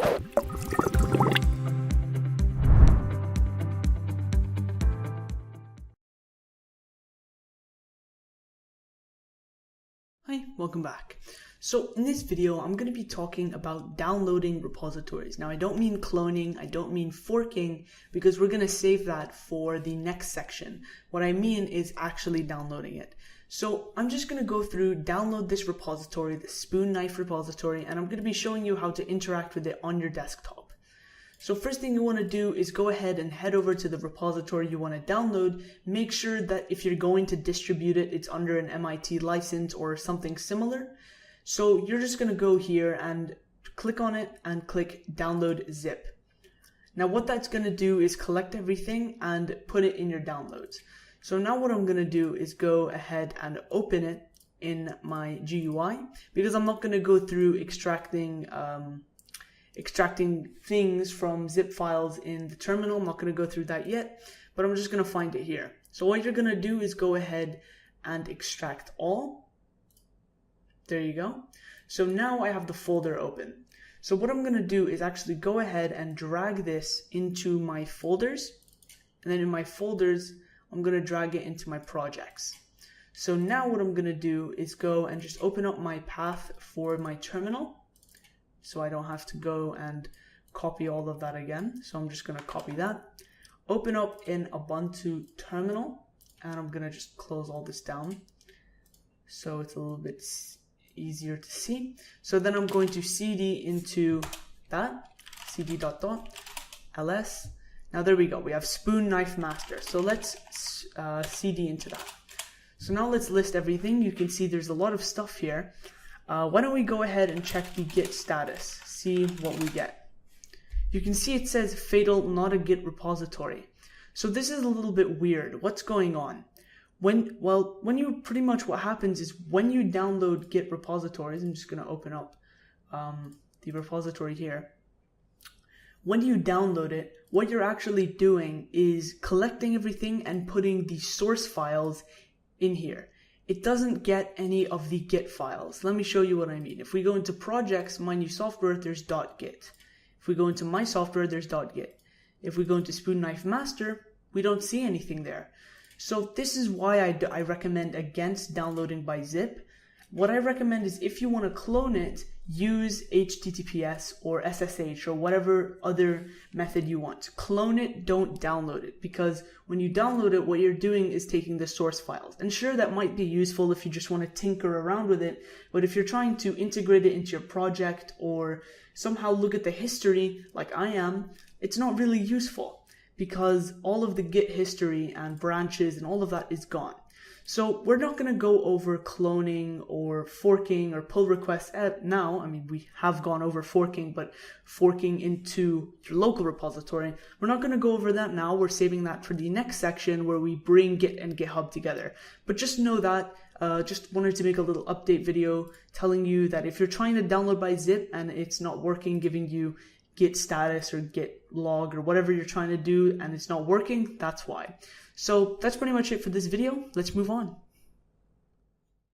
Hi, welcome back. So in this video, I'm going to be talking about downloading repositories. Now, I don't mean cloning, I don't mean forking, because we're going to save that for the next section. What I mean is actually downloading it. So I'm just going to go through, download this repository, the spoon knife repository, and I'm going to be showing you how to interact with it on your desktop. So first thing you want to do is go ahead and head over to the repository you want to download. Make sure that if you're going to distribute it, it's under an MIT license or something similar. So you're just going to go here and click on it and click download zip. Now what that's going to do is collect everything and put it in your downloads. So now what I'm going to do is go ahead and open it in my GUI, because I'm not going to go through extracting things from zip files in the terminal. I'm not going to go through that yet, but I'm just going to find it here. So what you're going to do is go ahead and extract all. There you go. So now I have the folder open. So what I'm going to do is actually go ahead and drag this into my folders. And then in my folders, I'm going to drag it into my projects. So now what I'm going to do is go and just open up my path for my terminal, so I don't have to go and copy all of that again. So I'm just going to copy that, open up in Ubuntu terminal, and I'm going to just close all this down so it's a little bit easier to see. So then I'm going to cd into that, cd.ls. Now there we go, we have spoon knife master. So let's cd into that. So now let's list everything. You can see there's a lot of stuff here. Why don't we go ahead and check the Git status, see what we get. You can see it says fatal, not a Git repository. So this is a little bit weird. What's going on? What happens is when you download Git repositories, I'm just going to open up the repository here. When you download it, what you're actually doing is collecting everything and putting the source files in here. It doesn't get any of the Git files. Let me show you what I mean. If we go into projects, my new software, there's .git. If we go into my software, there's .git. If we go into spoon knife master, we don't see anything there. So this is why I recommend against downloading by zip. What I recommend is if you want to clone it, use HTTPS or SSH or whatever other method you want. Clone it, don't download it, because when you download it, what you're doing is taking the source files. And sure, that might be useful if you just want to tinker around with it, but if you're trying to integrate it into your project or somehow look at the history like I am, it's not really useful because all of the Git history and branches and all of that is gone. So we're not going to go over cloning or forking or pull requests now. I mean, we have gone over forking, but forking into your local repository, we're not going to go over that now. We're saving that for the next section where we bring Git and GitHub together. But just know that, just wanted to make a little update video telling you that if you're trying to download by zip and it's not working, giving you Git status or Git log or whatever you're trying to do and it's not working, that's why. So that's pretty much it for this video. Let's move on.